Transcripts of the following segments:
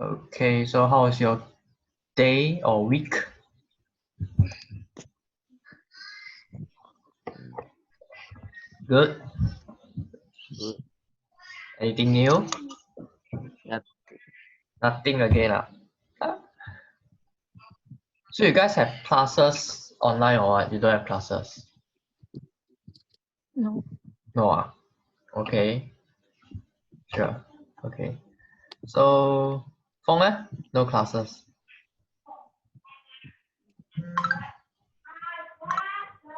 Okay, so how was your day or week? Good. Good. Anything new? Yeah. Nothing again. So you guys have classes online or what? You don't have classes? No. No. Okay. Sure. Okay. So Phong, no classes.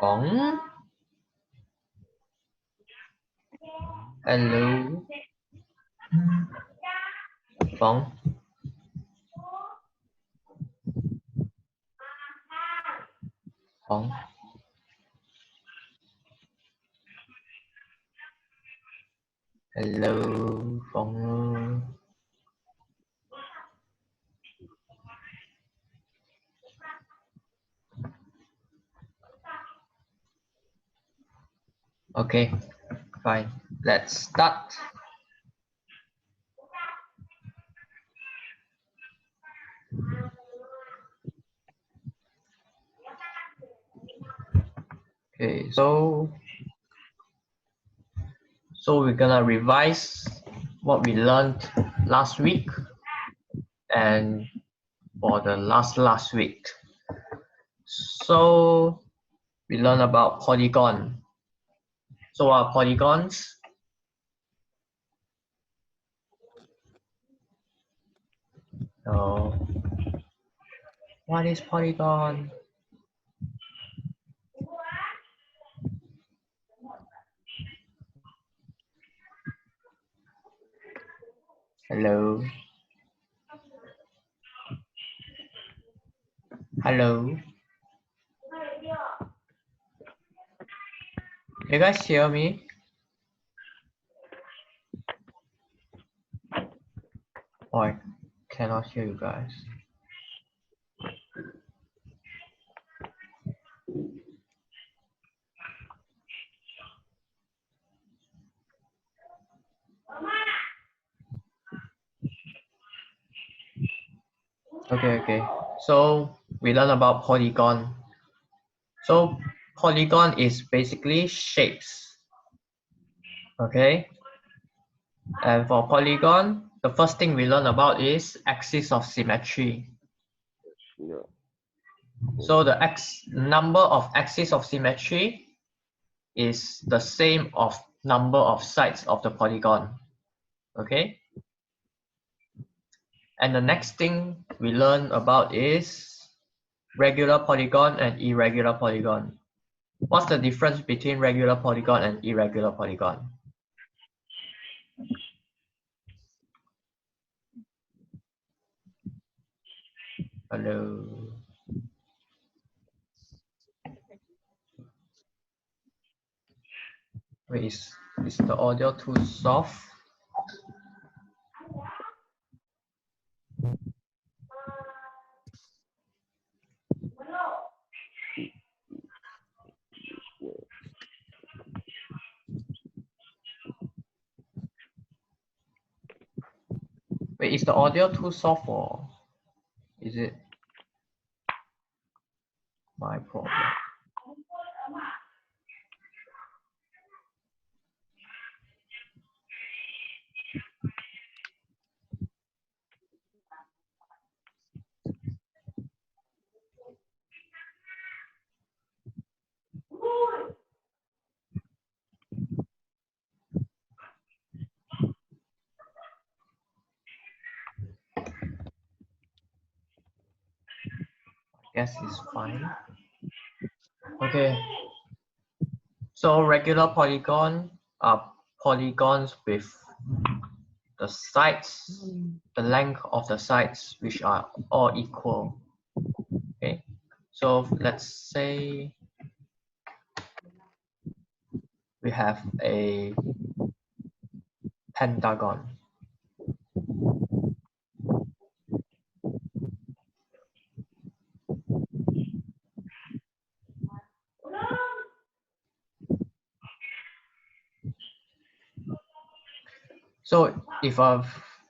Phong? Hello. Phong? Phong? Hello. Phong? Okay. Fine. Let's start. Okay, so we're gonna revise what we learned last week and for the last week. So we learned about polygon. So what are polygons? So what is polygon? Hello. Hello. You guys hear me? Oh, I cannot hear you guys. Okay. So we learn about polygon. So polygon is basically shapes. Okay. And for polygon, the first thing we learn about is axis of symmetry. Yeah. So the number of axis of symmetry is the same of number of sides of the polygon. Okay. And the next thing we learn about is regular polygon and irregular polygon. What's the difference between regular polygon and irregular polygon? Hello. Wait, is the audio too soft? Wait, is the audio too soft or is it my problem? Guess it's fine. Okay. So regular polygon are polygons with the sides, the length of the sides, which are all equal. Okay. So let's say we have a pentagon. So if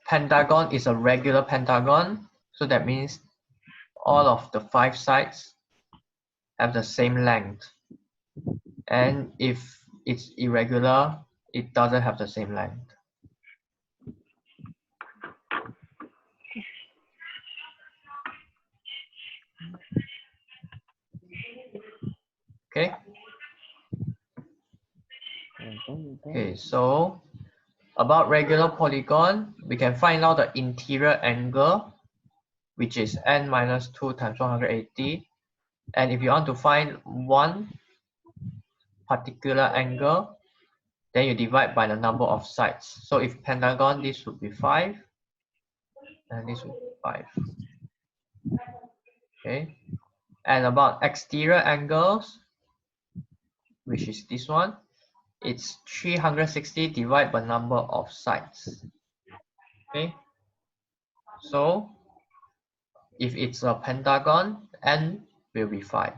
pentagon is a regular pentagon, so that means all of the 5 sides have the same length. And if it's irregular, it doesn't have the same length. Okay. Okay, so about regular polygon, we can find out the interior angle, which is n minus 2 times 180. And if you want to find one particular angle, then you divide by the number of sides. So if pentagon, this would be 5, and this would be 5. Okay. And about exterior angles, which is this one, it's 360 divided by number of sides. Okay. So if it's a pentagon, n will be 5.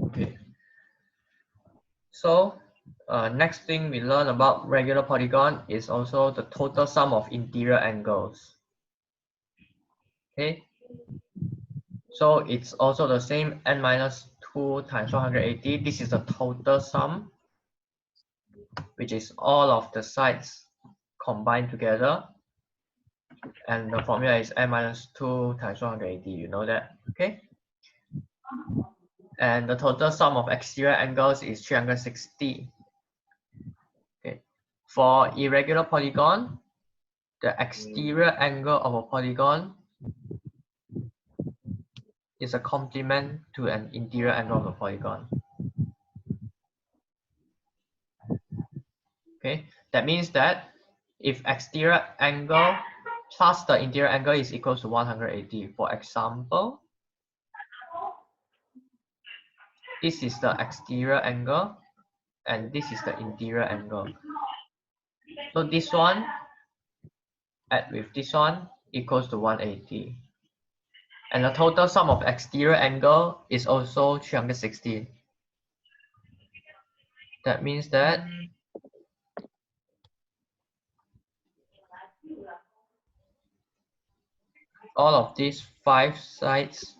Okay. So next thing we learn about regular polygon is also the total sum of interior angles. Okay. So it's also the same, n minus 2 times 180. This is the total sum, which is all of the sides combined together. And the formula is n minus 2 times 180. You know that, okay? And the total sum of exterior angles is 360. Okay. For irregular polygon, the exterior angle of a polygon is a complement to an interior angle of a polygon. Okay, that means that if exterior angle plus the interior angle is equal to 180, for example, this is the exterior angle and this is the interior angle. So this one add with this one equals to 180. And the total sum of exterior angle is also 360. That means that all of these 5 sides,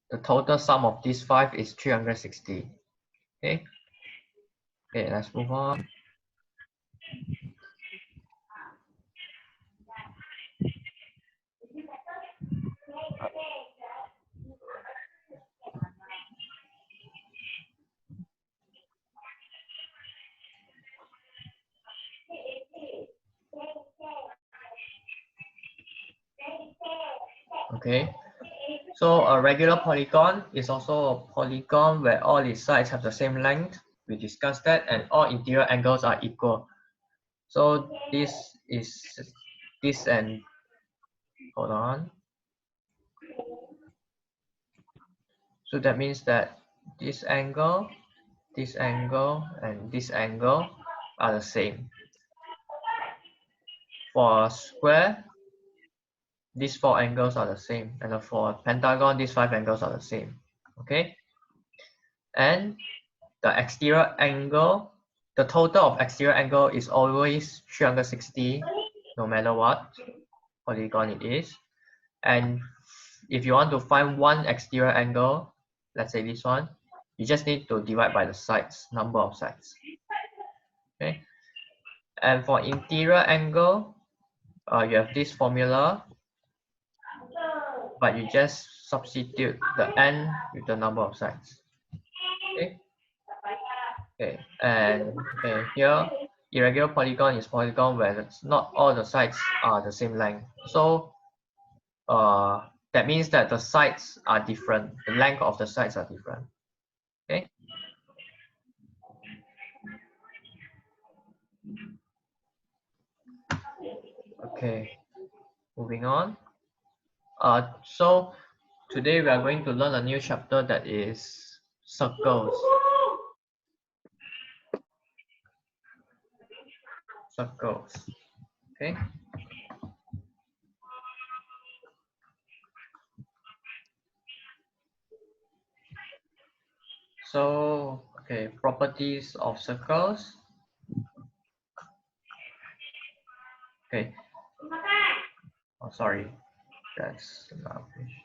the total sum of these 5 is 360. Okay. Okay, let's move on. Okay, so a regular polygon is also a polygon where all its sides have the same length. We discussed that, and all interior angles are equal. So this is this and hold on. So that means that this angle, and this angle are the same. For a square, these 4 angles are the same, and for a pentagon, these 5 angles are the same. Okay, and the exterior angle, the total of exterior angle is always 360, no matter what polygon it is. And if you want to find one exterior angle, let's say this one, you just need to divide by the sides, number of sides. Okay, and for interior angle, you have this formula, but you just substitute the n with the number of sides. Okay. Okay, and okay, here irregular polygon is polygon where not all the sides are the same length. So that means that the sides are different. The length of the sides are different. Okay. Okay, moving on. So today we are going to learn a new chapter that is circles. Circles. Okay. So okay, properties of circles. Okay. Oh, sorry. That's another page.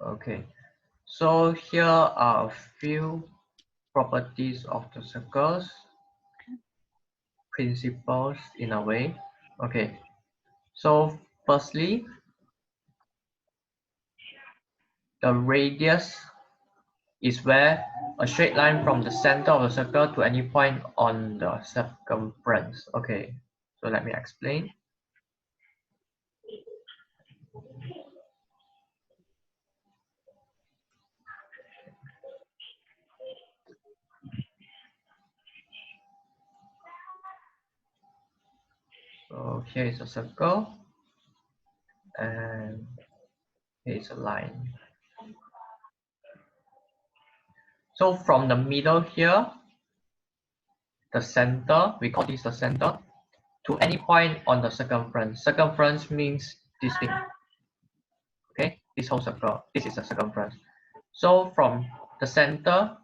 Okay. So here are a few properties of the circles, principles in a way. Okay. So firstly, the radius is where a straight line from the center of the circle to any point on the circumference. Okay, so let me explain. So here is a circle and here is a line. So from the middle here, the center, we call this the center, to any point on the circumference. Circumference means this thing. Okay, this whole circle, this is the circumference. So from the center,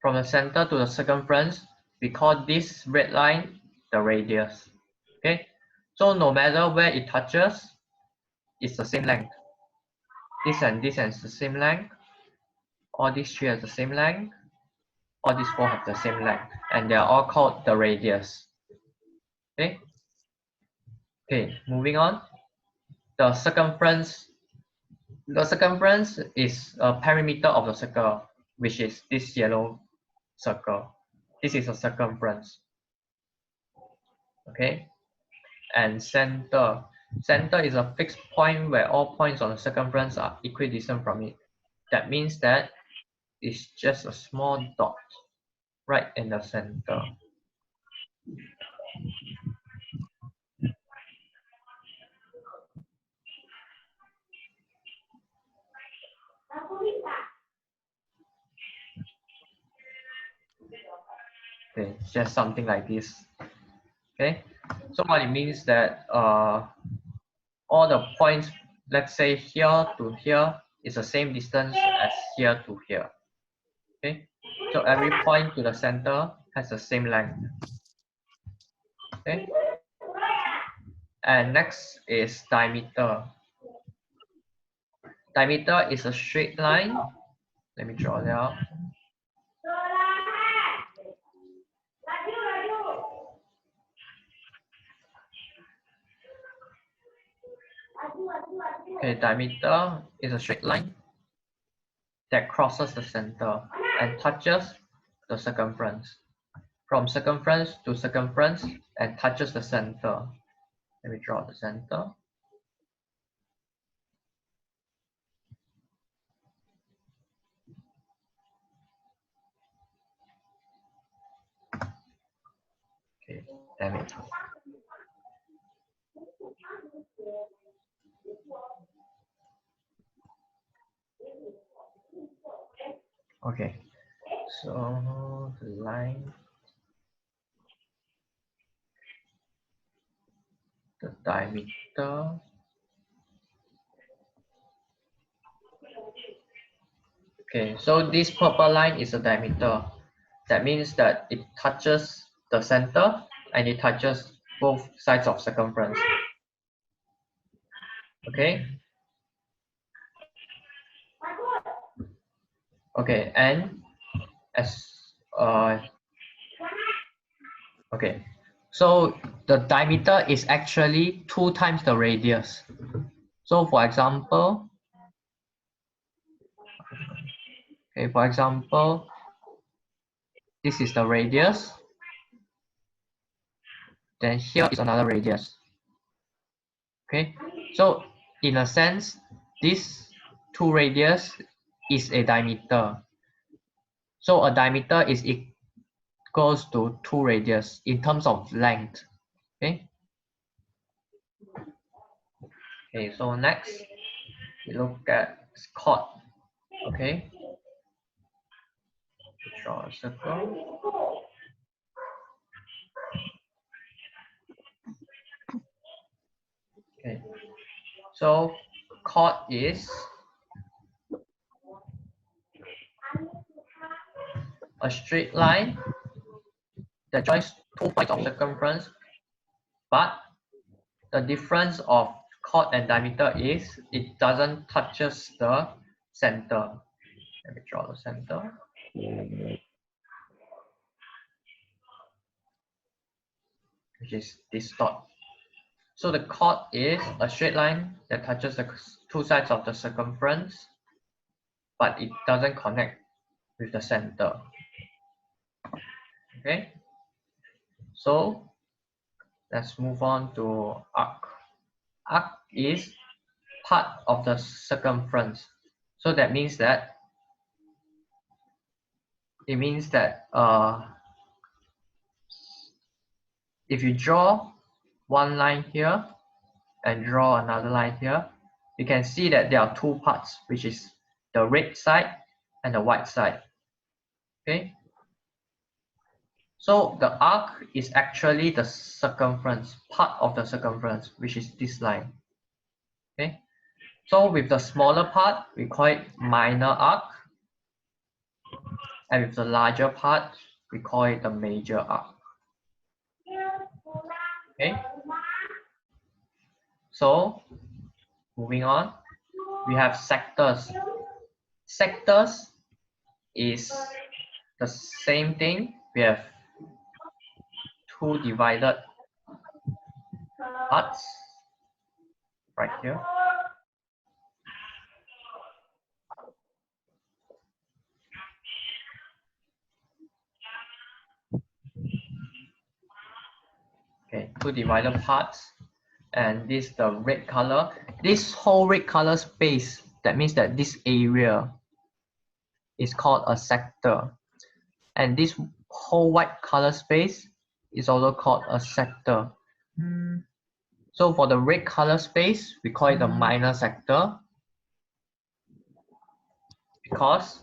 to the circumference, we call this red line the radius. Okay, so no matter where it touches, it's the same length. This and this is the same length. All these three have the same length. All these four have the same length, and they are all called the radius. Okay. Okay, moving on. The circumference. The circumference is a perimeter of the circle, which is this yellow circle. This is a circumference. Okay. And center. Center is a fixed point where all points on the circumference are equidistant from it. That means that it's just a small dot right in the center. Okay, just something like this. Okay, so what it means that all the points, let's say here to here, is the same distance as here to here. Okay, so every point to the center has the same length. Okay, and next is diameter. Diameter is a straight line. Let me draw it out. Okay, diameter is a straight line that crosses the center and touches the circumference. From circumference to circumference and touches the center. Let me draw the center. Okay, damn it. Okay, so the line, the diameter. Okay, so this purple line is a diameter. That means that it touches the center and it touches both sides of circumference. Okay. Okay, and as okay, so the diameter is actually 2 times the radius. So for example, this is the radius. Then here is another radius. Okay, so in a sense, this 2 radius is a diameter. So a diameter is equals to 2 radius in terms of length. Okay. Okay, so next we look at chord. Okay. Draw a circle. Okay. So chord is a straight line that joins two points of circumference, but the difference of chord and diameter is it doesn't touches the center. Let me draw the center. Which is this dot. So the chord is a straight line that touches the two sides of the circumference, but it doesn't connect with the center. Okay, so let's move on to arc. Arc is part of the circumference. So that means that if you draw one line here and draw another line here, you can see that there are two parts, which is the red side and the white side. Okay, so the arc is actually the circumference, part of the circumference, which is this line. Okay, so with the smaller part, we call it minor arc, and with the larger part, we call it the major arc. Okay, so moving on, we have sectors. Sectors is the same thing. We have two divided parts right here. Okay, two divided parts, and this the red color. This whole red color space, that means that this area is called a sector, and this whole white color space is also called a sector. So for the red color space, we call it a minor sector because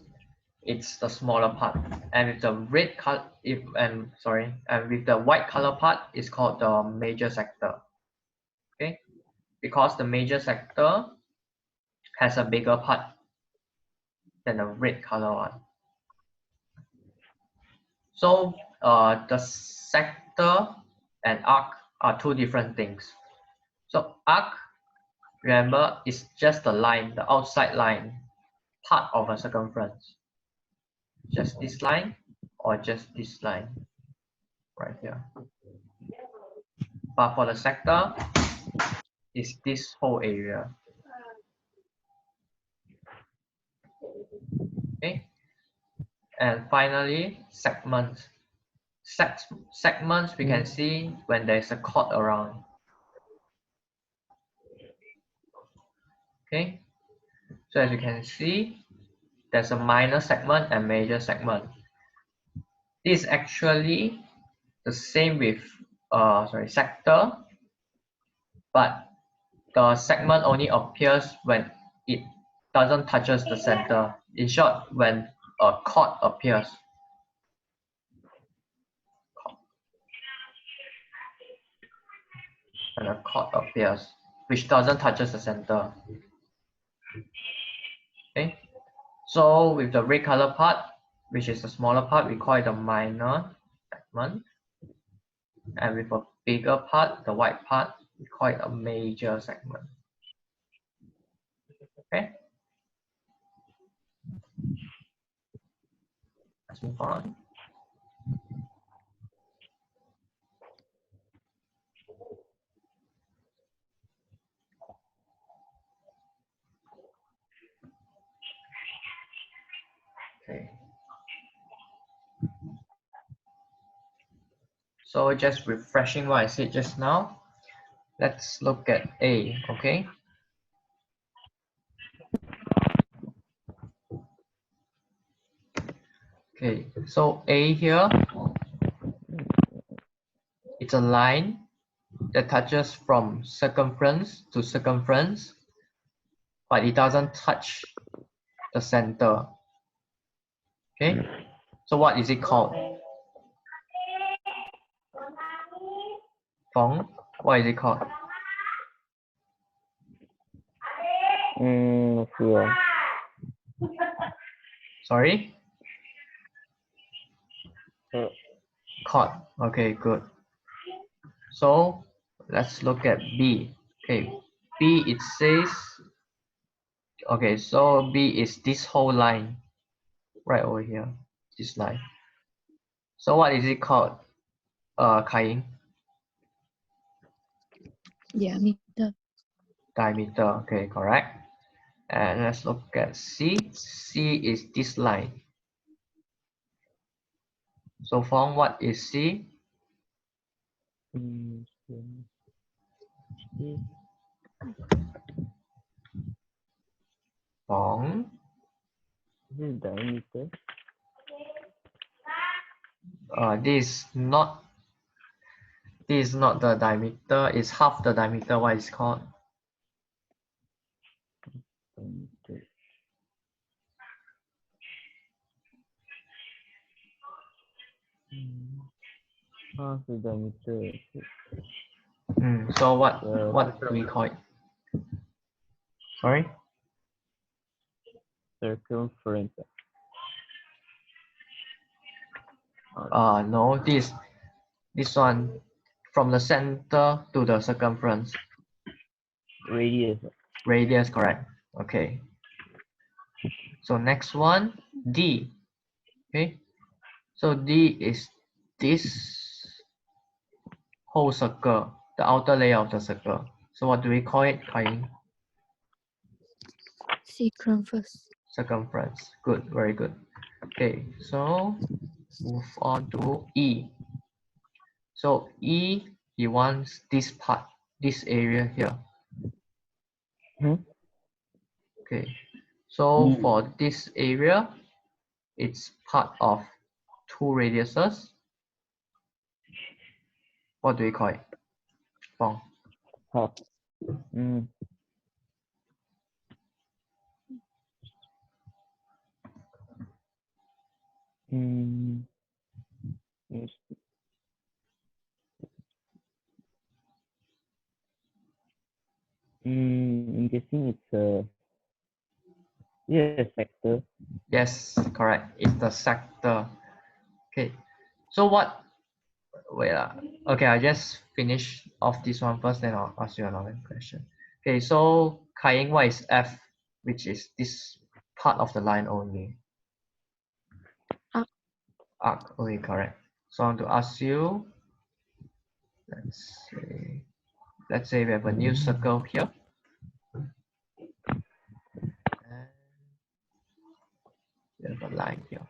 it's the smaller part, and with the red color, and with the white color part, it's called the major sector. Okay, because the major sector has a bigger part than the red color one. So the sector and arc are two different things. So arc, remember, is just the line, the outside line, part of a circumference. Just this line or just this line right here. But for the sector, it's this whole area. Okay. And finally, segments. Segments we can see when there's a chord around. Okay. So as you can see, there's a minor segment and major segment. This is actually the same with sector, but the segment only appears when it doesn't touches the center. In short, when a chord appears. When a chord appears, which doesn't touches the center. Okay, so with the red color part, which is the smaller part, we call it a minor segment, and with a bigger part, the white part, we call it a major segment. Okay, let's move on. Okay, so just refreshing what I said just now. Let's look at A. Okay. Okay, so A here, it's a line that touches from circumference to circumference, but it doesn't touch the center. Okay, so what is it called? Fong, what is it called? Sure. Sorry? Chord. Okay, good. So let's look at B. Okay, B it says, okay, so B is this whole line right over here, this line. So what is it called, Kai-Ying? Diameter. Diameter. Okay, correct. And let's look at C. C is this line. So Phong, what is C? Phong. This is diameter. This is not the diameter. It's half the diameter. What is called? Diameter. Half the diameter. So what do we call it? Sorry? Circumference. No, this one from the center to the circumference. Radius. Radius, correct. Okay. So next one, D. Okay. So D is this whole circle, the outer layer of the circle. So what do we call it, Kai-Ying? Circumference. Circumference. Good, very good. Okay, so move on to E. So E, he wants this part, this area here. Okay, so for this area, it's part of two radiuses. What do we call it? Phong. Half. Yes. I'm guessing it's a sector. Yes, correct. It's the sector. Okay, so what? Wait. Okay, I just finish off this one first, then I'll ask you another question. Okay, so Kai-Ying, what is F, which is this part of the line only? Arc. Arc. Okay, correct. So I want to ask you. Let's say we have a new circle here. And we have a line here.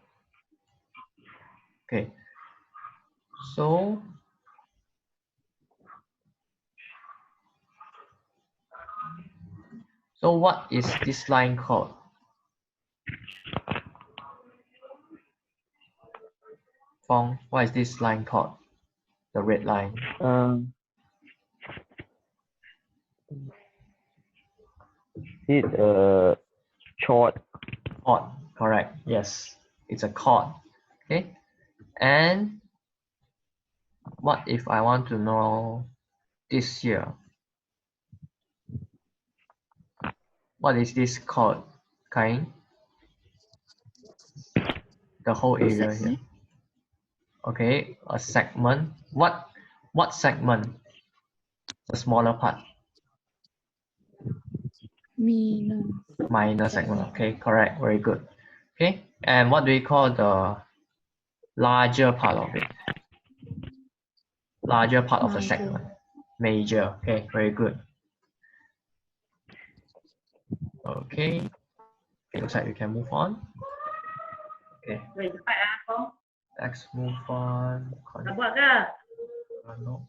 Okay. So what is this line called? Phong, what is this line called? The red line. It's chord. Chord, correct. Yes, it's a chord. Okay. And what if I want to know this here? What is this called, Kai-Ying? The whole area here. Okay, a segment. What segment? The smaller part. Minor segment. Okay, correct. Very good. Okay, and what do we call the larger part of it? Larger part of the segment. Major. Okay, very good. Okay. Looks like we can move on. Okay. Let's move on. No.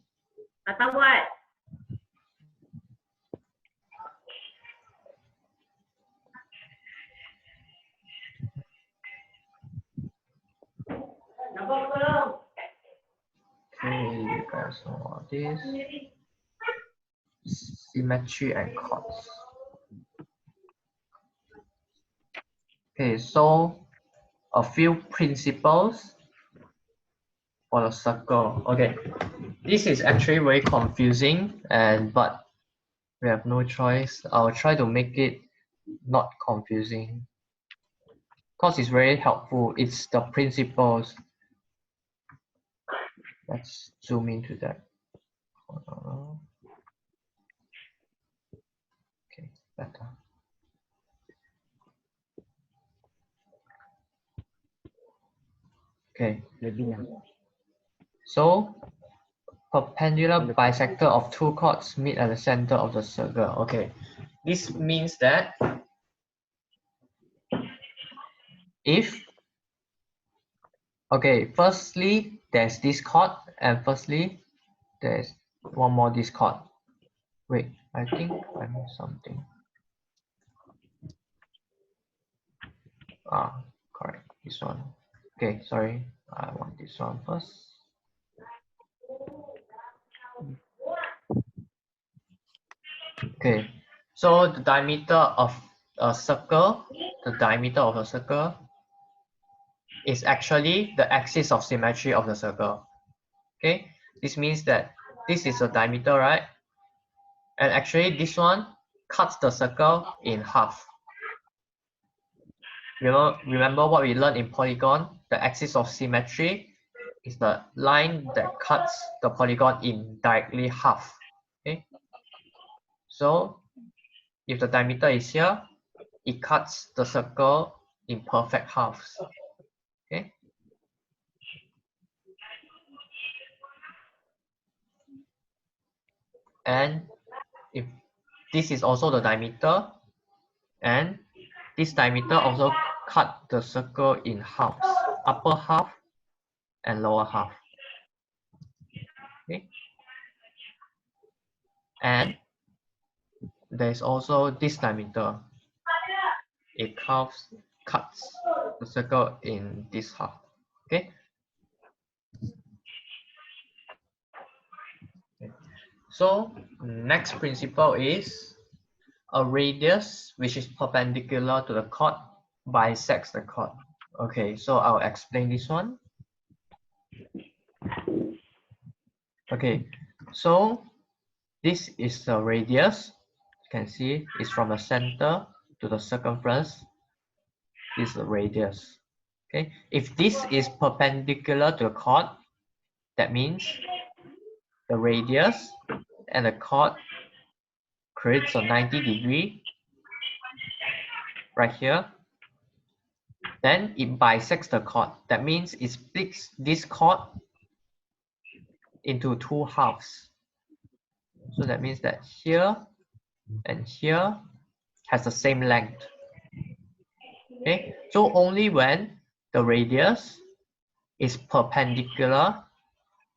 Okay, you guys know all this. Symmetry and chords. Okay, so a few principles for the circle. Okay, this is actually very confusing, but we have no choice. I'll try to make it not confusing because it's very helpful. It's the principles. Let's zoom into that. Okay, better. Okay, so perpendicular bisector of two chords meet at the center of the circle. Okay, this means that if, okay, firstly there's this chord, and firstly there's one more this chord. Wait, I think I missed something. Ah, correct, this one. Okay, sorry, I want this one first. Okay, so the diameter of a circle, is actually the axis of symmetry of the circle. Okay, this means that this is the diameter, right? And actually this one cuts the circle in half. Remember what we learned in polygon? The axis of symmetry is the line that cuts the polygon in directly half. Okay, so if the diameter is here, it cuts the circle in perfect halves. Okay, and if this is also the diameter, and this diameter also cut the circle in halves, upper half and lower half. Okay, and there's also this diameter. It cuts the circle in this half. Okay. So next principle is a radius which is perpendicular to the chord bisects the chord. Okay, so I'll explain this one. Okay, so this is the radius. You can see it's from the center to the circumference. This is the radius. Okay, if this is perpendicular to the chord, that means the radius and the chord creates a 90-degree right here. Then it bisects the chord. That means it splits this chord into two halves. So that means that here and here has the same length. Okay, so only when the radius is perpendicular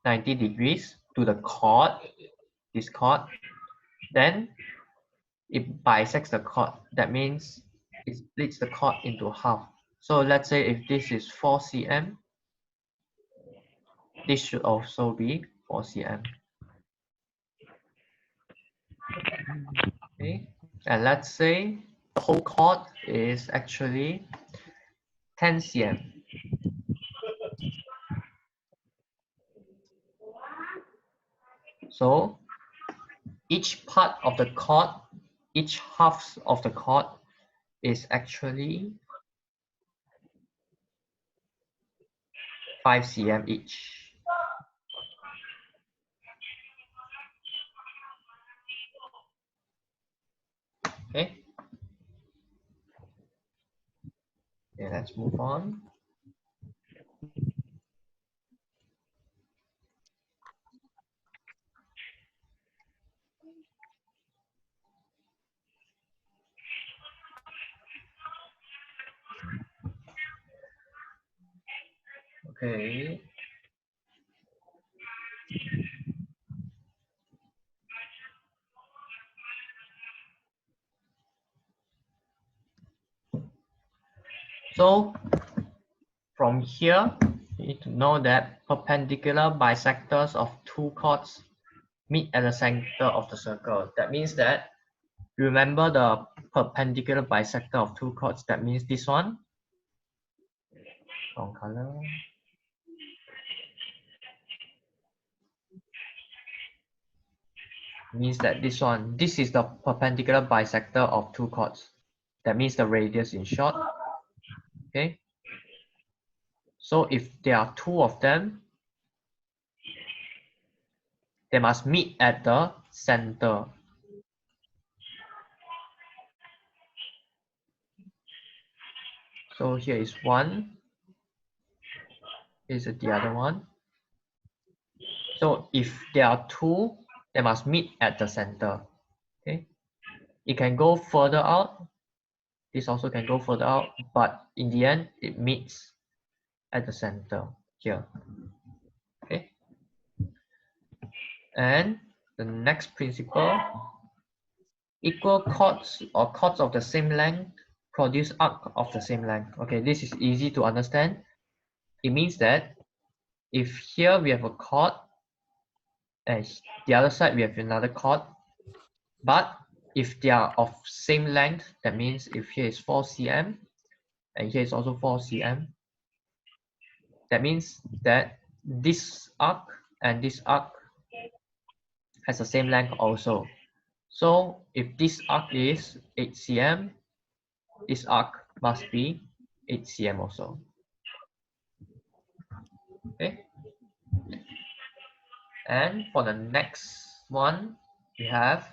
90 degrees to the chord, this chord, then it bisects the chord. That means it splits the chord into half. So let's say if this is 4 cm, this should also be 4 cm. Okay, and let's say the whole chord is actually 10 cm. So each part of the chord, each half of the chord is actually 5 cm each. Okay. Okay, let's move on. Okay. So from here, you need to know that perpendicular bisectors of two chords meet at the center of the circle. That means that, remember the perpendicular bisector of two chords, that means this one, wrong color. Means that this one, this is the perpendicular bisector of two chords. That means the radius in short. Okay. So if there are two of them, they must meet at the center. So here is one, here's the other one. So if there are two, they must meet at the center. Okay, it can go further out. This also can go further out, but in the end, it meets at the center here. Okay, and the next principle: equal chords or chords of the same length produce arc of the same length. Okay, this is easy to understand. It means that if here we have a chord and the other side we have another chord, but if they are of same length, that means if here is 4 cm and here is also 4 cm, that means that this arc and this arc has the same length also. So if this arc is 8 cm, this arc must be 8 cm also. Okay. And for the next one, we have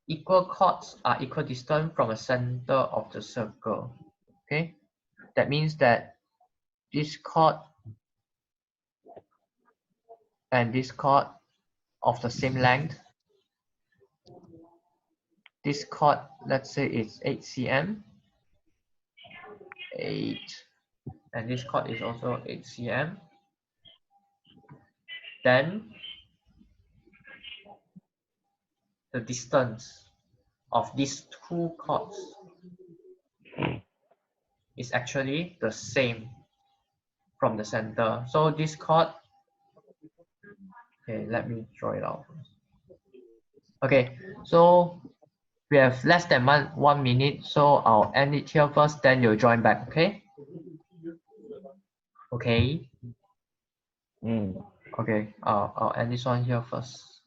equal chords are equidistant from the center of the circle. Okay, that means that this chord and this chord of the same length. This chord, let's say it's 8 cm, 8, and this chord is also 8 cm. Then the distance of these two chords is actually the same from the center. So this chord, okay, let me draw it out first. Okay, so we have less than 1 minute, so I'll end it here first, then you'll join back, okay? Okay. Mm. Okay, I'll end this one here first.